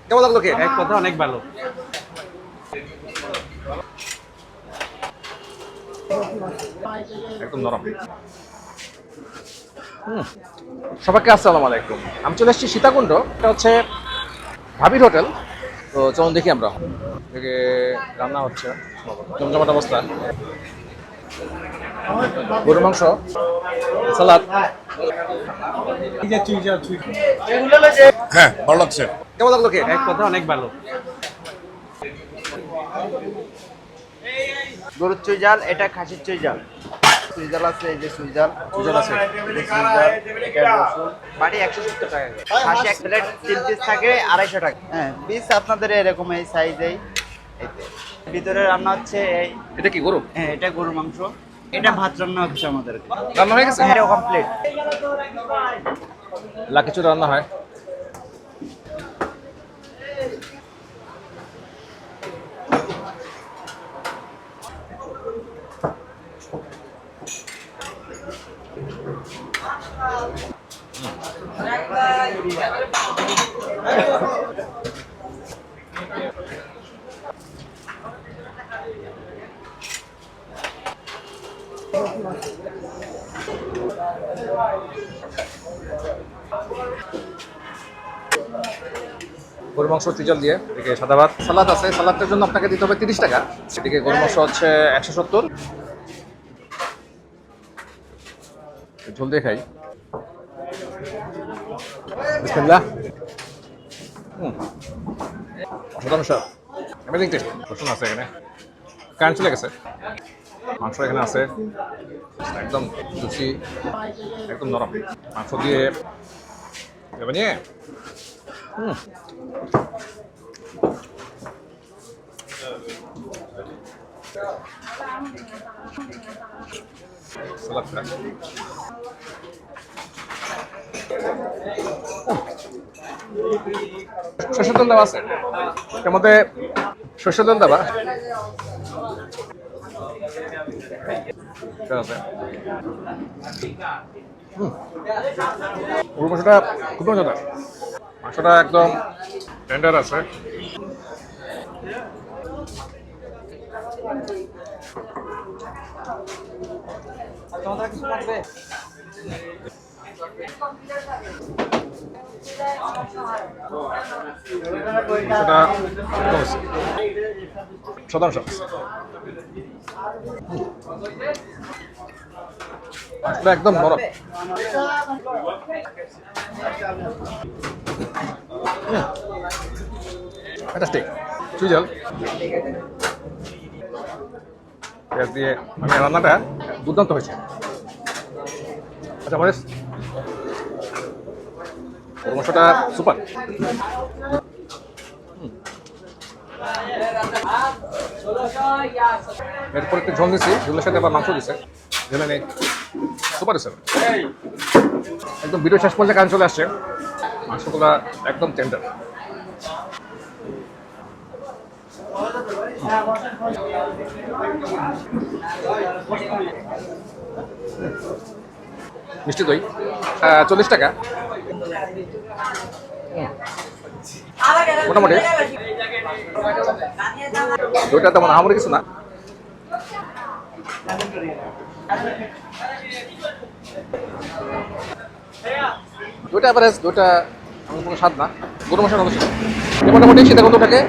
কেমন লাগলো কেক? এক কথা অনেক ভালো। একদম নরম। সবাইকে আসসালামু আলাইকুম। আমি চলে এসেছি সীতাকুণ্ড। এটা হচ্ছে ভাবির হোটেল। তো চলুন দেখি আমরা। এদিকে রান্না হচ্ছে, জমজমাট অবস্থা। গরুর মাংস, সালাদ। হ্যাঁ, ভালো লাগছে। কেমন লাগলো কেক? এক কথা অনেক ভালো। গরুর চুইঝাল, এটা খাসির চুইঝাল। চুইঝাল আছে, এই যে চুইঝাল। সুজন আছে। বাড়ি 170 টাকা। খাসি এক প্লেট 3 পিস থাকে 250 টাকা। হ্যাঁ, পিস আপনাদের এরকম এই সাইজেই। ভিতরে রান্না হচ্ছে এই, এটা কি গরু? হ্যাঁ এটা গরুর মাংস। এটা ভাত রান্না হচ্ছে আমাদের। রান্না হয়ে গেছে? এটা কমপ্লিট। কিছু রান্না হয়। গরুর মাংস চুইজাল দিয়ে, এদিকে সাদা ভাত, সালাদ আছে। সালাদটার জন্য আপনাকে দিতে হবে 30 টাকা। সেদিকে গরুর মাংস হচ্ছে 170। ঝোল দিয়ে খাই। বিসমিল্লাহ। অসাধারণ স্বাদ, অ্যামেজিং টেস্ট। রসুন আছে এখানে, কারেন্ট চলে গেছে। মাংস এখানে আছে, একদম জুসি, একদম নরম। মাংস দিয়ে এবার নিয়ে সালাদটা সরষের তেল দেওয়া আছে, এর মধ্যে সরষের তেল দেওয়া আছে। গরুর মাংসটা খুব মজাদার। মাংসটা একদম টেন্ডার আছে। মাংসটা সাধারণ স্বাদ। মাংসটা একদম নরম। ফ্যান্টাস্টিক। চুইঝাল পেঁয়াজ দিয়ে, মানে রান্নাটা দুর্দান্ত হয়েছে। আচ্ছা মহেশ, গরুর মাংসটা সুপার। এরপর একটু ঝোল দিচ্ছি, ঝোলের সাথে আবার মাংস দিচ্ছে। ঝোলে নেই, সুপার হিসেবে একদম ভিডিও শেষ পর্যন্ত কারণ চলে আসছে। মাংসগুলা একদম টেন্ডার। মিষ্টি দই 40 টাকা। মোটামুটি দইটা তেমন আহামরি কিছু না। দুইটা অ্যাভারেজ, দুইটা কোনো স্বাদ না। গরু মাংস অবশ্যই মোটামুটি সীতাকুণ্ড থাকে।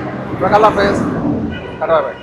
আল্লাহ হাফেজ, টাটা বাই বাই।